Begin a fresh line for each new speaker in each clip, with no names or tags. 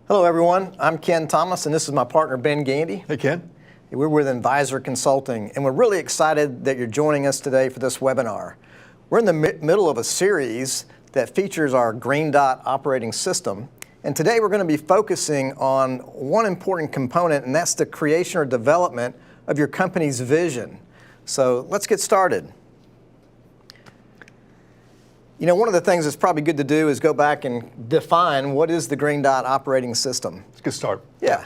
Hello everyone, I'm Ken Thomas and this is my partner Ben Gandy.
Hey Ken.
We're with Envisor Consulting and we're really excited that you're joining us today for this webinar. We're in the middle of a series that features our Green Dot operating system, and today we're going to be focusing on one important component, and that's the creation or development of your company's vision. So let's get started. You know, one of the things that's probably good to do is go back and define what is the Green Dot operating system.
It's a good start.
Yeah.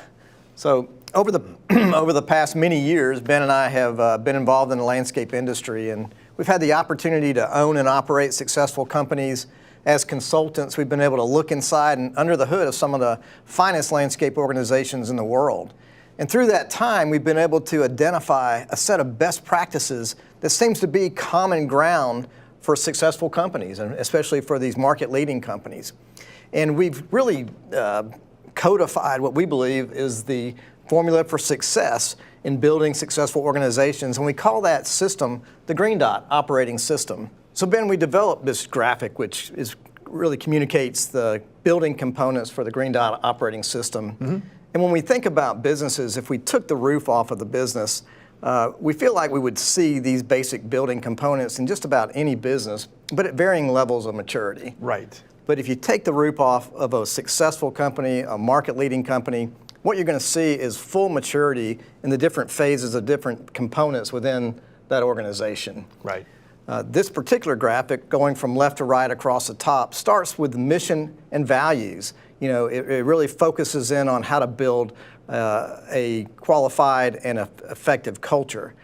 So over the past many years, Ben and I have been involved in the landscape industry, and we've had the opportunity to own and operate successful companies. As consultants, we've been able to look inside and under the hood of some of the finest landscape organizations in the world. And through that time, we've been able to identify a set of best practices that seems to be common ground for successful companies, and especially for these market-leading companies. And we've really codified what we believe is the formula for success in building successful organizations, and we call that system the Green Dot operating system. So Ben, we developed this graphic which really communicates the building components for the Green Dot operating system. Mm-hmm. And when we think about businesses, if we took the roof off of the business, we feel like we would see these basic building components in just about any business, but at varying levels of maturity.
Right.
But if you take the roof off of a successful company, a market-leading company, what you're going to see is full maturity in the different phases of different components within that organization.
Right.
This particular graphic, going from left to right across the top, starts with mission and values. You know, it really focuses in on how to build a qualified and effective culture.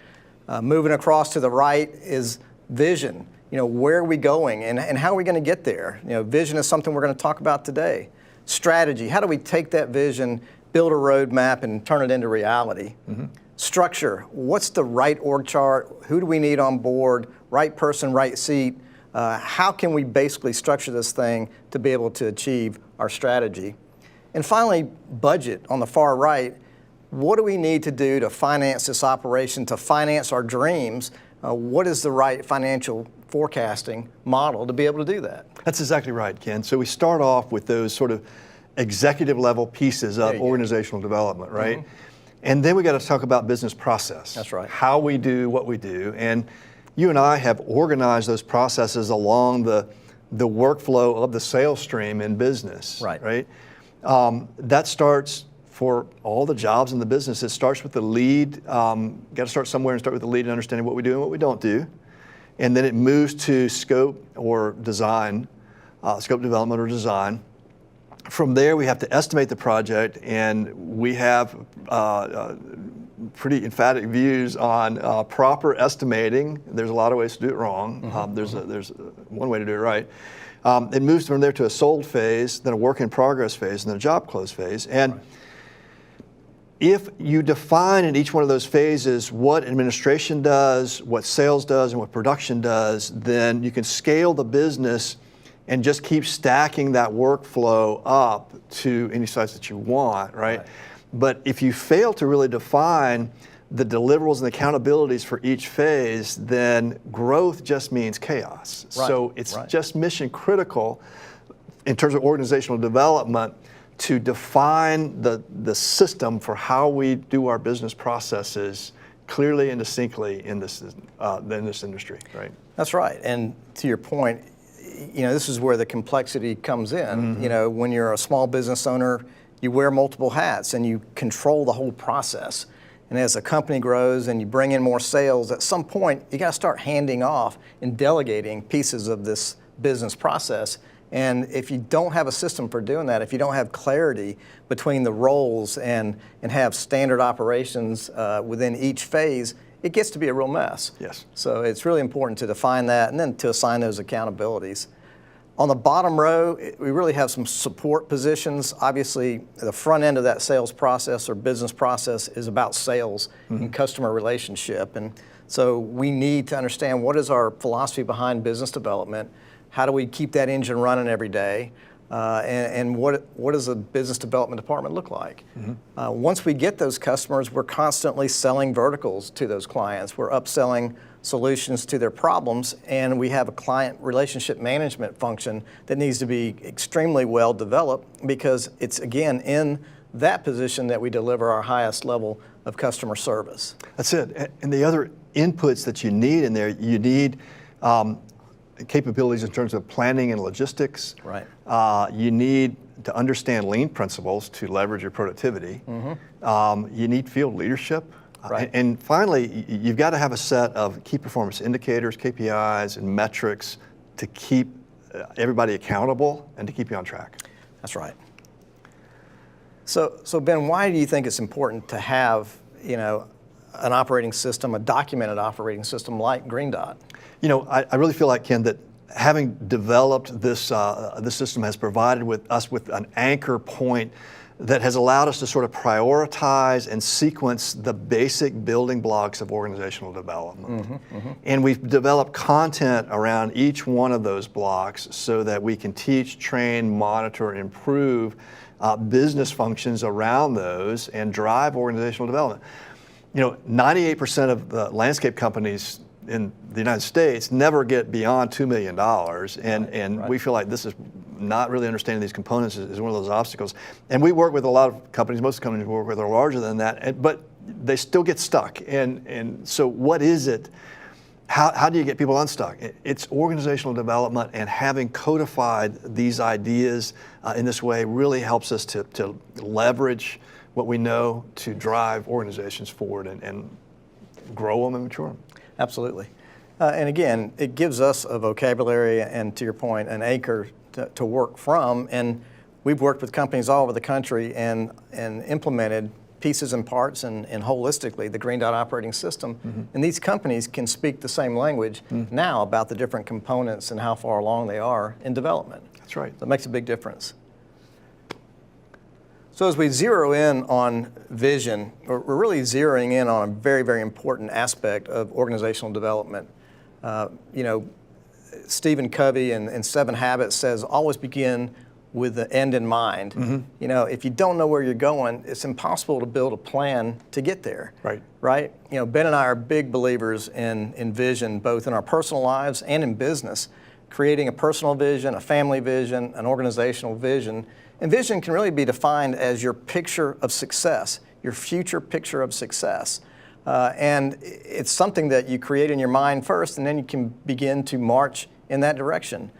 Moving across to the right is vision. You know, where are we going and how are we going to get there? You know, vision is something we're going to talk about today. Strategy, how do we take that vision, build a roadmap, and turn it into reality? Mm-hmm. Structure, what's the right org chart? Who do we need on board? Right person, right seat. How can we basically structure this thing to be able to achieve our strategy? And finally, budget on the far right. What do we need to do to finance this operation, to finance our dreams? What is the right financial forecasting model to be able to do that?
That's exactly right, Ken. So we start off with those sort of executive level pieces of organizational development, right? Mm-hmm. And then we got to talk about business process.
That's right.
How we do what we do. And you and I have organized those processes along the workflow of the sales stream in business. Right. That starts for all the jobs in the business. It starts with the lead. Got to start somewhere and start with the lead and understanding what we do and what we don't do. And then it moves to scope or design, scope development or design. From there, we have to estimate the project, and we have pretty emphatic views on proper estimating. There's a lot of ways to do it wrong. Mm-hmm. There's one way to do it right. It moves from there to a sold phase, then a work in progress phase, and then a job close phase. And if you define in each one of those phases what administration does, what sales does, and what production does, then you can scale the business and just keep stacking that workflow up to any size that you want, right? But if you fail to really define the deliverables and accountabilities for each phase, then growth just means chaos. Right. So it's just mission critical in terms of organizational development to define the system for how we do our business processes clearly and distinctly in this industry, right?
That's right. And to your point, you know, this is where the complexity comes in. Mm-hmm. You know, when you're a small business owner, you wear multiple hats and you control the whole process. And as a company grows and you bring in more sales, at some point you got to start handing off and delegating pieces of this business process. And if you don't have a system for doing that, if you don't have clarity between the roles and have standard operations within each phase, it gets to be a real mess.
Yes.
So it's really important to define that and then to assign those accountabilities. On the bottom row, we really have some support positions. Obviously, the front end of that sales process or business process is about sales and customer relationship. And so we need to understand what is our philosophy behind business development. How do we keep that engine running every day? and what does a business development department look like? Once we get those customers, we're constantly selling verticals to those clients. We're upselling solutions to their problems, and we have a client relationship management function that needs to be extremely well developed, because it's, again, in that position that we deliver our highest level of customer service.
That's it. And the other inputs that you need in there, you need capabilities in terms of planning and logistics.
Right.
You need to understand lean principles to leverage your productivity. You need field leadership.
Right.
And finally, you've got to have a set of key performance indicators, KPIs, and metrics to keep everybody accountable and to keep you on track.
That's right. So Ben, why do you think it's important to have, an operating system, a documented operating system like Green Dot?
I really feel like, Ken, that having developed this system has provided us with an anchor point that has allowed us to sort of prioritize and sequence the basic building blocks of organizational development. And we've developed content around each one of those blocks so that we can teach, train, monitor, and improve business functions around those and drive organizational development. 98% of the landscape companies in the United States never get beyond $2 million, and we feel like this is not really understanding these components is one of those obstacles. And we work with a lot of companies, most companies we work with are larger than that, but they still get stuck. And so what is it? How do you get people unstuck? It's organizational development, and having codified these ideas in this way really helps us to leverage what we know to drive organizations forward and grow them and mature them.
Absolutely. And again, it gives us a vocabulary and, to your point, an anchor to work from. And we've worked with companies all over the country and implemented pieces and parts and holistically the Green Dot operating system. And these companies can speak the same language now about the different components and how far along they are in development.
That's right.
So it makes a big difference. So as we zero in on vision, we're really zeroing in on a very, very important aspect of organizational development. Stephen Covey in 7 Habits says, always begin with the end in mind. If you don't know where you're going, it's impossible to build a plan to get there. Right? Ben and I are big believers in vision, both in our personal lives and in business. Creating a personal vision, a family vision, an organizational vision. And vision can really be defined as your picture of success, your future picture of success. And it's something that you create in your mind first, and then you can begin to march in that direction.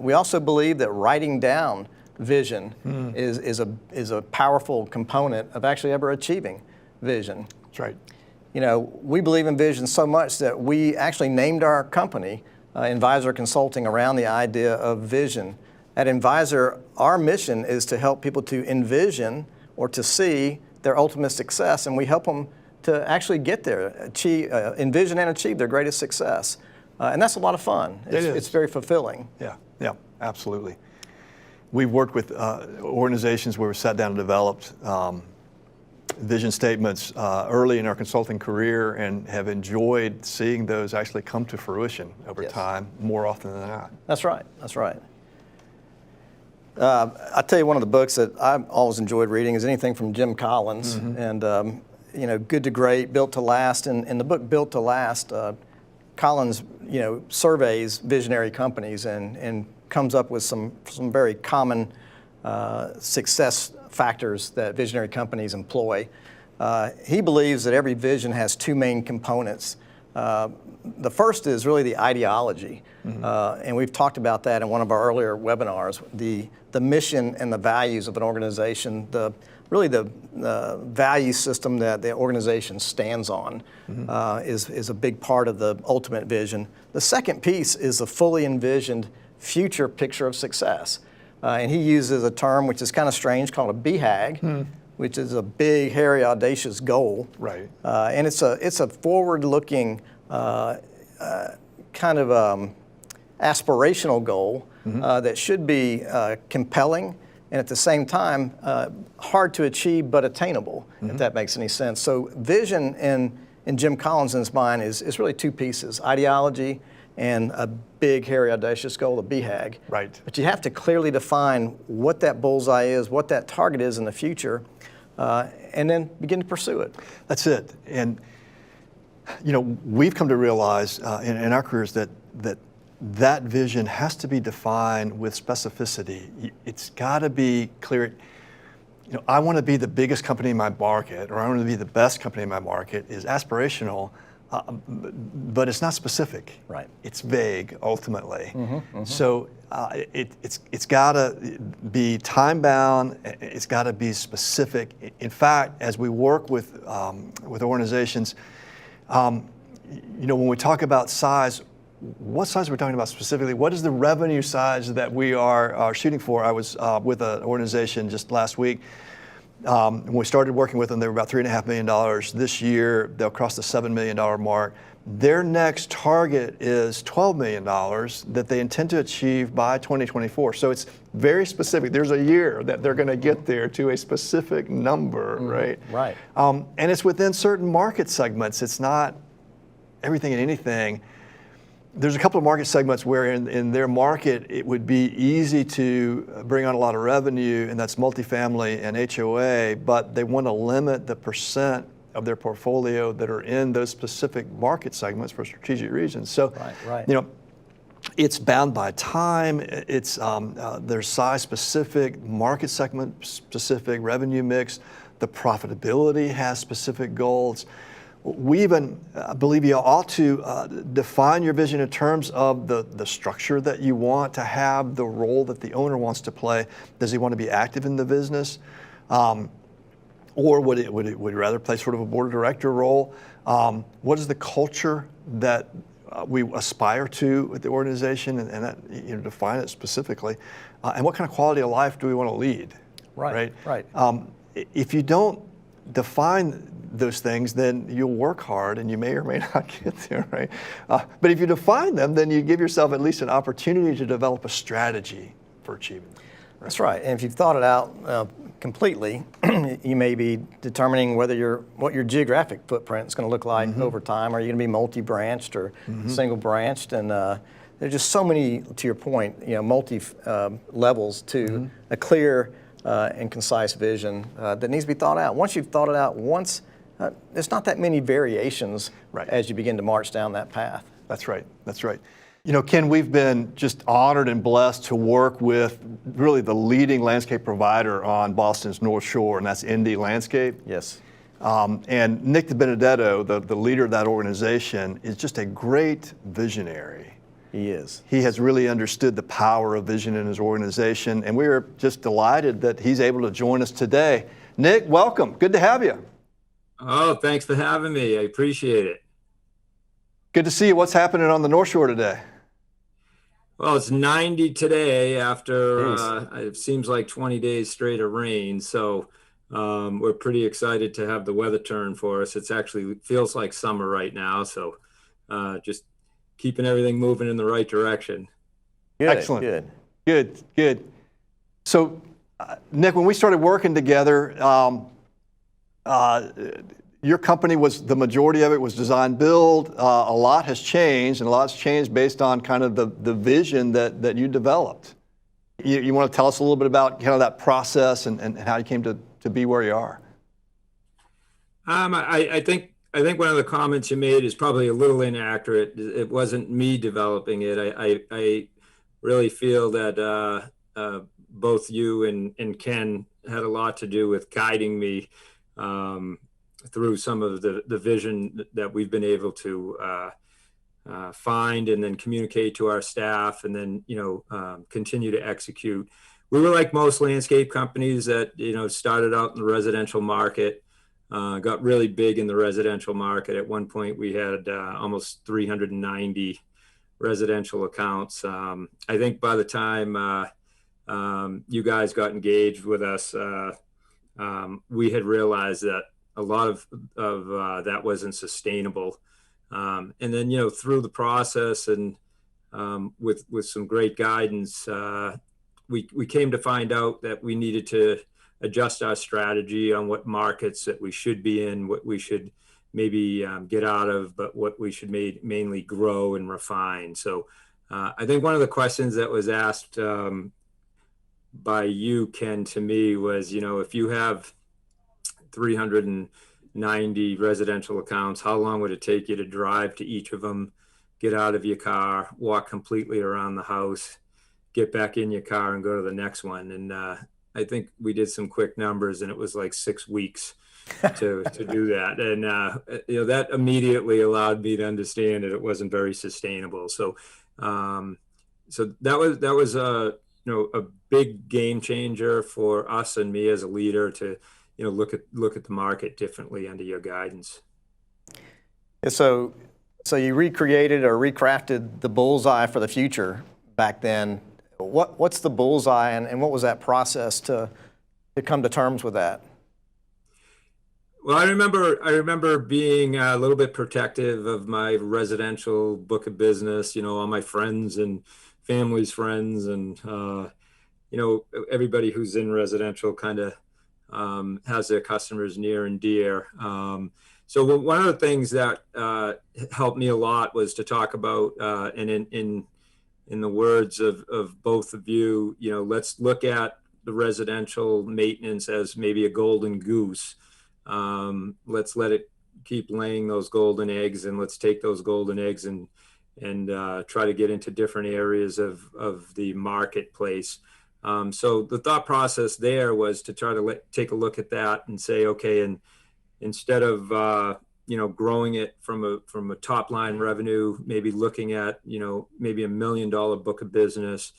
We also believe that writing down vision is a powerful component of actually ever achieving vision.
That's right.
We believe in vision so much that we actually named our company, Envisor Consulting, around the idea of vision. At Envisor, our mission is to help people to envision or to see their ultimate success, and we help them to actually get there, envision and achieve their greatest success. And that's a lot of fun. It's very fulfilling.
Yeah, absolutely. We've worked with organizations where we sat down and developed vision statements early in our consulting career and have enjoyed seeing those actually come to fruition over time more often than not.
That's right. That's right. I'll tell you, one of the books that I've always enjoyed reading is anything from Jim Collins, and Good to Great, Built to Last. And in the book Built to Last, Collins surveys visionary companies and comes up with some very common success factors that visionary companies employ. He believes that every vision has 2 main components. The first is really the ideology, and we've talked about that in one of our earlier webinars. The mission and the values of an organization, the value system that the organization stands on, is a big part of the ultimate vision. The second piece is the fully envisioned future picture of success, and he uses a term which is kind of strange called a BHAG, which is a big, hairy, audacious goal.
Right.
And it's a forward-looking kind of aspirational goal that should be compelling and at the same time hard to achieve but attainable, if that makes any sense. So vision in Jim Collins' mind is really 2 pieces, ideology and a big, hairy, audacious goal, a BHAG.
Right.
But you have to clearly define what that bullseye is, what that target is in the future, and then begin to pursue it.
That's it. And we've come to realize in our careers that vision has to be defined with specificity. It's got to be clear. I want to be the biggest company in my market, or I want to be the best company in my market is aspirational, but it's not specific.
Right.
It's vague ultimately. So it's got to be time bound. It's got to be specific. In fact, as we work with organizations, when we talk about size, what size are we talking about specifically? What is the revenue size that we are shooting for? I was with an organization just last week. When we started working with them, they were about $3.5 million. This year, they'll cross the $7 million mark. Their next target is $12 million that they intend to achieve by 2024. So it's very specific. There's a year that they're going to get there to a specific number, right?
Right.
And it's within certain market segments. It's not everything and anything. There's a couple of market segments where in their market it would be easy to bring on a lot of revenue, and that's multifamily and HOA, but they want to limit the percent of their portfolio that are in those specific market segments for strategic reasons. So,
right.
It's bound by time. It's there's size specific, market segment specific, revenue mix. The profitability has specific goals. We even believe you ought to define your vision in terms of the structure that you want to have, the role that the owner wants to play. Does he want to be active in the business? Or would he rather play sort of a board of director role? What is the culture that we aspire to at the organization, and that, define it specifically? And what kind of quality of life do we want to lead?
Right.
If you don't define those things, then you'll work hard and you may or may not get there, right? But if you define them, then you give yourself at least an opportunity to develop a strategy for achieving them. Right?
That's right. And if you've thought it out completely, you may be determining what your geographic footprint is going to look like over time. Are you going to be multi-branched or single-branched? And there's just so many, to your point, multi levels to a clear and concise vision that needs to be thought out. Once you've thought it out there's not that many variations as you begin to march down that path.
That's right. Ken, we've been just honored and blessed to work with really the leading landscape provider on Boston's North Shore, and that's Indy Landscape.
Yes.
And Nick DiBenedetto, the leader of that organization, is just a great visionary.
He is.
He has really understood the power of vision in his organization, and we are just delighted that he's able to join us today. Nick, welcome. Good to have you.
Oh, thanks for having me. I appreciate it.
Good to see you. What's happening on the North Shore today?
Well, it's 90 today after it seems like 20 days straight of rain. So we're pretty excited to have the weather turn for us. It's actually feels like summer right now. So just keeping everything moving in the right direction.
Good,
excellent. Good. So, Nick, when we started working together, your company the majority of it was design build. A lot has changed, and a lot's changed based on kind of the vision that you developed. You want to tell us a little bit about kind of that process and how you came to be where you are?
I think one of the comments you made is probably a little inaccurate. It wasn't me developing it. I really feel that both you and Ken had a lot to do with guiding me through some of the vision that we've been able to find and then communicate to our staff, and then continue to execute. We were like most landscape companies that started out in the residential market, got really big in the residential market. At one point, we had almost 390 residential accounts. I think by the time you guys got engaged with us, we had realized that a lot of that wasn't sustainable. And then, through the process and with some great guidance, we came to find out that we needed to adjust our strategy on what markets that we should be in, what we should maybe get out of, but what we should mainly grow and refine. So I think one of the questions that was asked by you, Ken, to me was, if you have 390 residential accounts, how long would it take you to drive to each of them, get out of your car, walk completely around the house, get back in your car and go to the next one? And I think we did some quick numbers, and it was like 6 weeks to do that. And that immediately allowed me to understand that it wasn't very sustainable. So that was a big game changer for us and me as a leader to look at the market differently under your guidance.
Yeah, so you recreated or recrafted the bullseye for the future back then. What's the bullseye, and what was that process to come to terms with that?
Well, I remember being a little bit protective of my residential book of business, all my friends and family's friends, and everybody who's in residential kind of has their customers near and dear. So one of the things that helped me a lot was to talk about, and in the words of both of you, let's look at the residential maintenance as maybe a golden goose. Let's let it keep laying those golden eggs, and let's take those golden eggs and try to get into different areas of the marketplace. So the thought process there was to try to take a look at that and say, okay, and instead of growing it from a top line revenue, maybe looking at maybe $1 million book of business,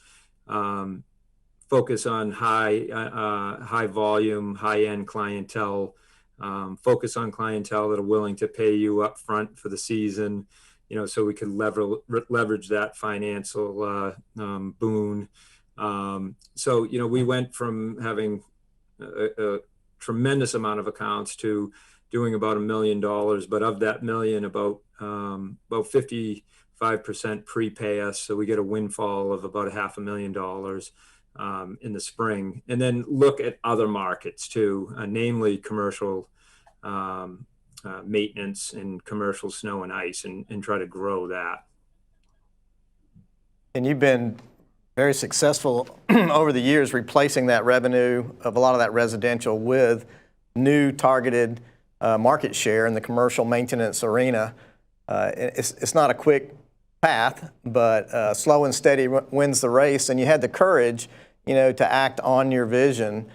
focus on high volume, high end clientele, focus on clientele that are willing to pay you up front for the season, so we could leverage that financial boon. So we went from having a tremendous amount of accounts to doing about $1 million, but of that million, about 55% prepay us, so we get a windfall of about $500,000 in the spring, and then look at other markets too, namely commercial maintenance and commercial snow and ice, and try to grow that.
And you've been very successful over the years replacing that revenue of a lot of that residential with new targeted market share in the commercial maintenance arena. It's not a quick path, but slow and steady wins the race. And you had the courage, to act on your vision,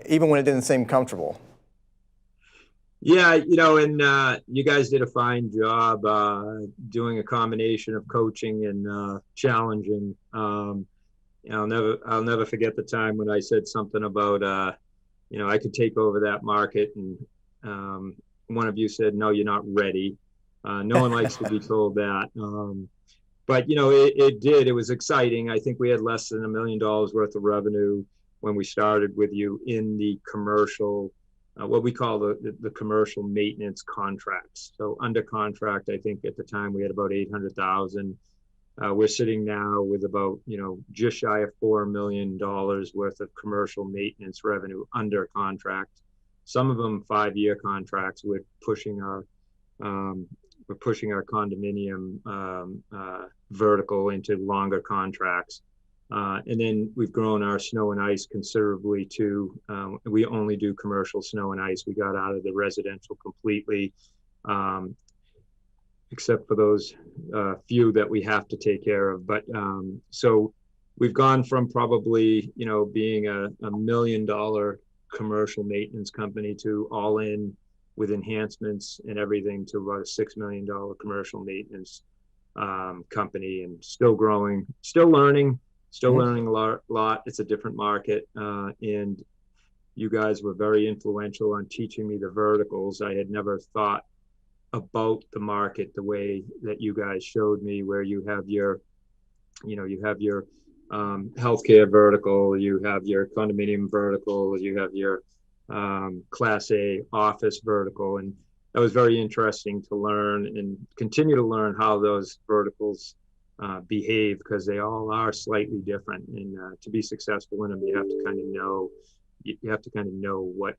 even when it didn't seem comfortable.
Yeah, and you guys did a fine job doing a combination of coaching and challenging. I'll never forget the time when I said something about I could take over that market, and one of you said, "No, you're not ready." No one likes to be told that, but it did. It was exciting. I think we had less than $1 million worth of revenue when we started with you in the commercial. What we call the commercial maintenance contracts. So under contract, I think at the time we had about 800,000. We're sitting now with about, just shy of $4 million worth of commercial maintenance revenue under contract. Some of them 5-year contracts. We're pushing our condominium vertical into longer contracts. And then we've grown our snow and ice considerably too. We only do commercial snow and ice. We got out of the residential completely, except for those few that we have to take care of. But so we've gone from probably, being a $1 million commercial maintenance company to all in with enhancements and everything to about a $6 million commercial maintenance company, and still growing, still learning a lot. It's a different market. And you guys were very influential on teaching me the verticals. I had never thought about the market the way that you guys showed me, where you have your healthcare vertical, you have your condominium vertical, you have your Class A office vertical. And that was very interesting to learn and continue to learn how those verticals behave, because they all are slightly different. And to be successful in them, you have to kind of know what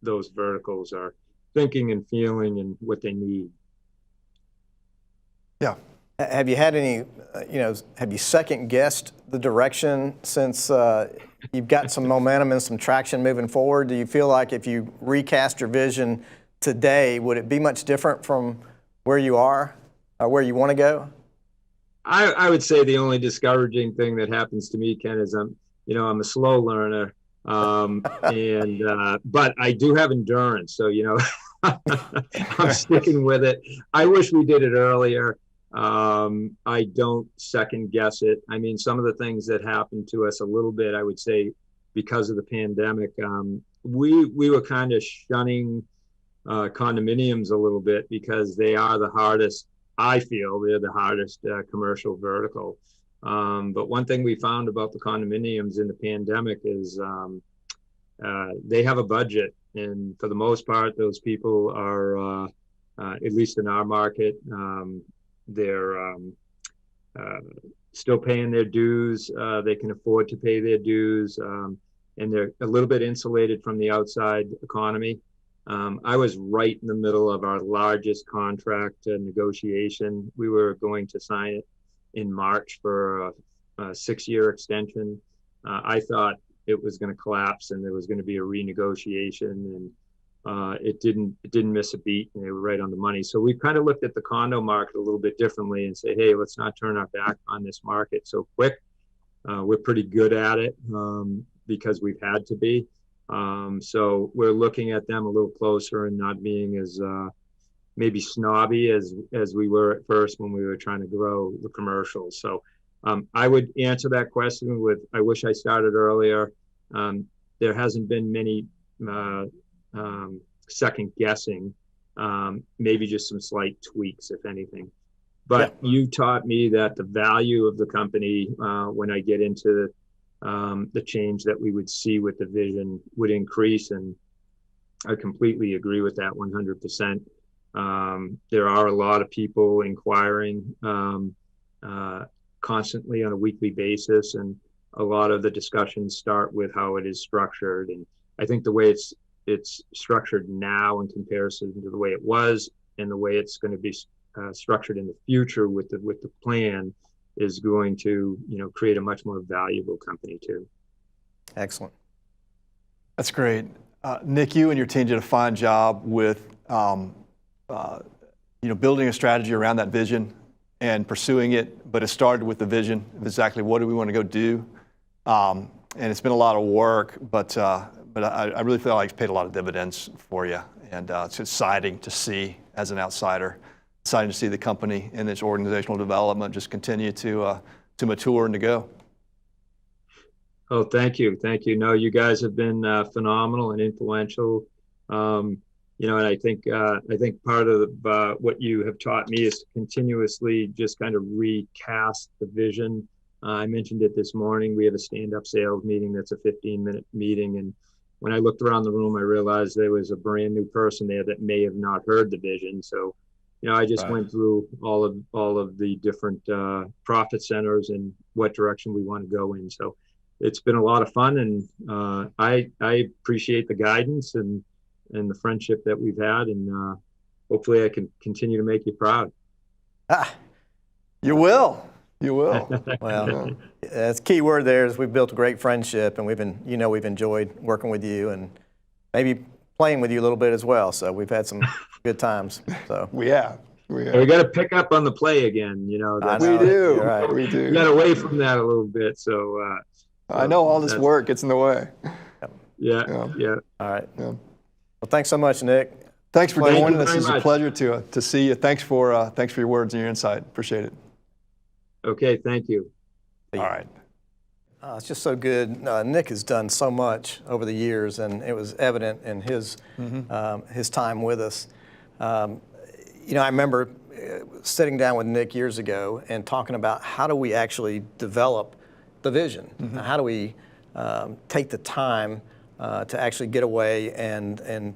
those verticals are thinking and feeling and what they need.
Yeah.
Have you had any, have you second guessed the direction since you've got some momentum and some traction moving forward? Do you feel like if you recast your vision today, would it be much different from where you are or where you want to go?
I would say the only discouraging thing that happens to me, Ken, is I'm a slow learner, but I do have endurance. So, I'm sticking with it. I wish we did it earlier. I don't second guess it. I mean, some of the things that happened to us a little bit, I would say, because of the pandemic, we were kind of shunning condominiums a little bit because they are the hardest. I feel they're the hardest commercial vertical. But one thing we found about the condominiums in the pandemic is they have a budget, and for the most part, those people are, at least in our market, they're still paying their dues. They can afford to pay their dues, and they're a little bit insulated from the outside economy. I was right in the middle of our largest contract negotiation. We were going to sign it in March for a 6-year extension. I thought it was going to collapse and there was going to be a renegotiation, and it didn't miss a beat, and they were right on the money. So we kind of looked at the condo market a little bit differently and say, hey, let's not turn our back on this market so quick. We're pretty good at it because we've had to be. So we're looking at them a little closer and not being as maybe snobby as we were at first when we were trying to grow the commercials. So I would answer that question with, I wish I started earlier. There hasn't been many second guessing, maybe just some slight tweaks, if anything. But you taught me that the value of the company, when I get into the change that we would see with the vision, would increase. And I completely agree with that 100%. There are a lot of people inquiring constantly on a weekly basis, and a lot of the discussions start with how it is structured. And I think the way it's structured now in comparison to the way it was and the way it's going to be structured in the future with the plan is going to create a much more valuable company too.
Excellent.
That's great. Nick, you and your team did a fine job with building a strategy around that vision and pursuing it, but it started with the vision of exactly what do we want to go do. And it's been a lot of work, but I really feel like it's paid a lot of dividends for you. And it's exciting to see as an outsider, exciting to see the company and its organizational development just continue to mature and to go.
Oh, thank you. No, you guys have been phenomenal and influential. And I think part of what you have taught me is to continuously just kind of recast the vision. I mentioned it this morning. We have a stand-up sales meeting that's a 15-minute meeting, and when I looked around the room, I realized there was a brand new person there that may have not heard the vision. So, I just went through all of the different profit centers and what direction we want to go in. So, it's been a lot of fun, and I appreciate the guidance and the friendship that we've had, and hopefully I can continue to make you proud.
You will. You will.
Well, that's key word there is we've built a great friendship, and we've enjoyed working with you and maybe playing with you a little bit as well. So we've had some good times. So
we have.
We got to pick up on the play again.
We do. Right. We do.
We got away from that a little bit. So
I know all this work gets in the way.
Yeah.
All right.
Yeah.
Well, thanks so much, Nick.
Thanks for joining us. It's a pleasure to see you. Thanks for your words and your insight. Appreciate it.
Okay, thank you.
All right.
It's just so good. Nick has done so much over the years, and it was evident in his time with us. I remember sitting down with Nick years ago and talking about how do we actually develop the vision? How do we take the time to actually get away and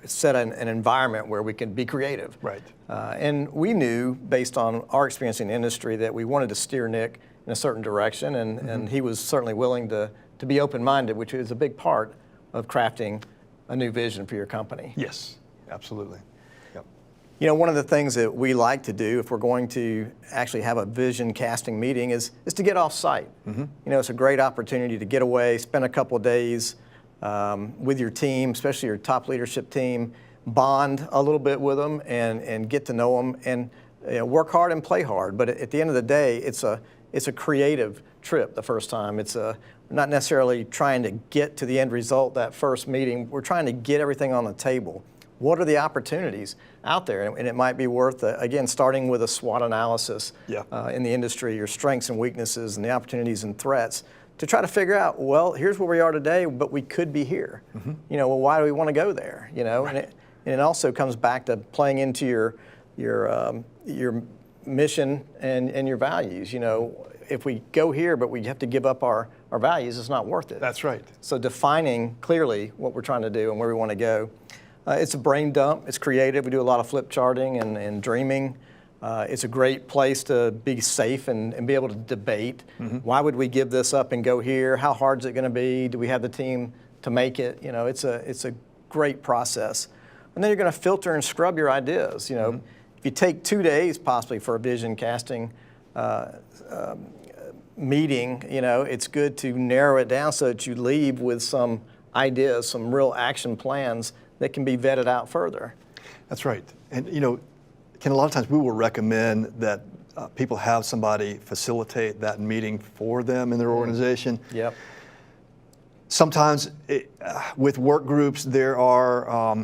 set an environment where we can be creative?
Right.
And we knew, based on our experience in the industry, that we wanted to steer Nick in a certain direction, and he was certainly willing to be open-minded, which is a big part of crafting a new vision for your company.
Yes. Absolutely. Yep.
You know, one of the things that we like to do if we're going to actually have a vision casting meeting is to get off site. You know, it's a great opportunity to get away, spend a couple of days with your team, especially your top leadership team, bond a little bit with them and get to know them, and work hard and play hard. But at the end of the day, it's a creative trip the first time. It's not necessarily trying to get to the end result that first meeting. We're trying to get everything on the table. What are the opportunities out there? And it might be worth, again, starting with a SWOT analysis in the industry, your strengths and weaknesses and the opportunities and threats, to try to figure out, well, here's where we are today, but we could be here. You know, well, why do we want to go there? You know, and it also comes back to playing into your mission and your values. You know, if we go here, but we have to give up our values, it's not worth it.
That's right.
So defining clearly what we're trying to do and where we want to go. It's a brain dump. It's creative. We do a lot of flip charting and dreaming. It's a great place to be safe and be able to debate. Why would we give this up and go here? How hard is it going to be? Do we have the team to make it? You know, it's a great process. And then you're going to filter and scrub your ideas. You know, if you take 2 days possibly for a vision casting meeting, you know, it's good to narrow it down so that you leave with some ideas, some real action plans that can be vetted out further.
That's right. And, you know, Ken, a lot of times we will recommend that people have somebody facilitate that meeting for them in their organization.
Yep.
Sometimes with work groups, there are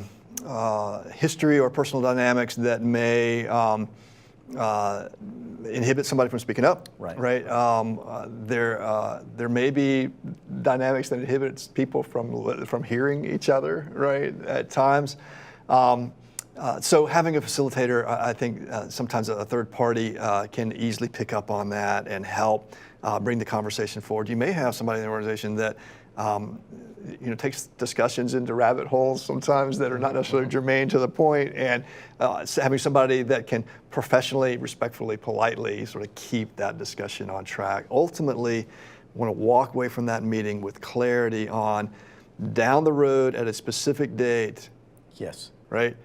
history or personal dynamics that may inhibit somebody from speaking up. Right. There may be dynamics that inhibits people from hearing each other. Right. At times. So having a facilitator, I think sometimes a third party can easily pick up on that and help bring the conversation forward. You may have somebody in the organization that takes discussions into rabbit holes sometimes that are not necessarily germane to the point, and having somebody that can professionally, respectfully, politely sort of keep that discussion on track. Ultimately, want to walk away from that meeting with clarity on down the road at a specific date.
Yes.
Right?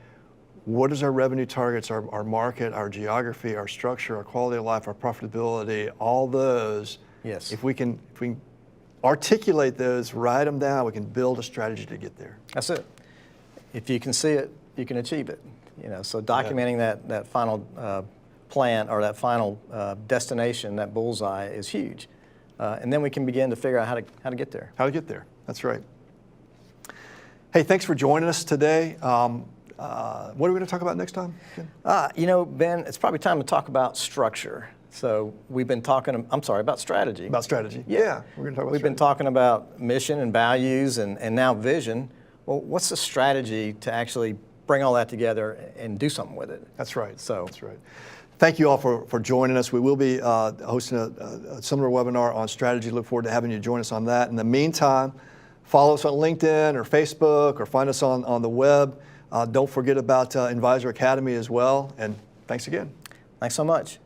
What is our revenue targets, our market, our geography, our structure, our quality of life, our profitability, all those.
Yes.
If we can articulate those, write them down, we can build a strategy to get there.
That's it. If you can see it, you can achieve it. You know, so documenting that final plan or that final destination, that bullseye, is huge. And then we can begin to figure out how to get there.
How to get there. That's right. Hey, thanks for joining us today. What are we going to talk about next time?
You know, Ben, it's probably time to talk about structure. So we've been talking, about strategy.
About strategy. Yeah. We're going to talk about
We've been talking about mission and values and now vision. Well, what's the strategy to actually bring all that together and do something with it?
That's right.
That's
right. Thank you all for joining us. We will be hosting a similar webinar on strategy. Look forward to having you join us on that. In the meantime, follow us on LinkedIn or Facebook or find us on the web. Don't forget about Envisor Academy as well. And thanks again.
Thanks so much.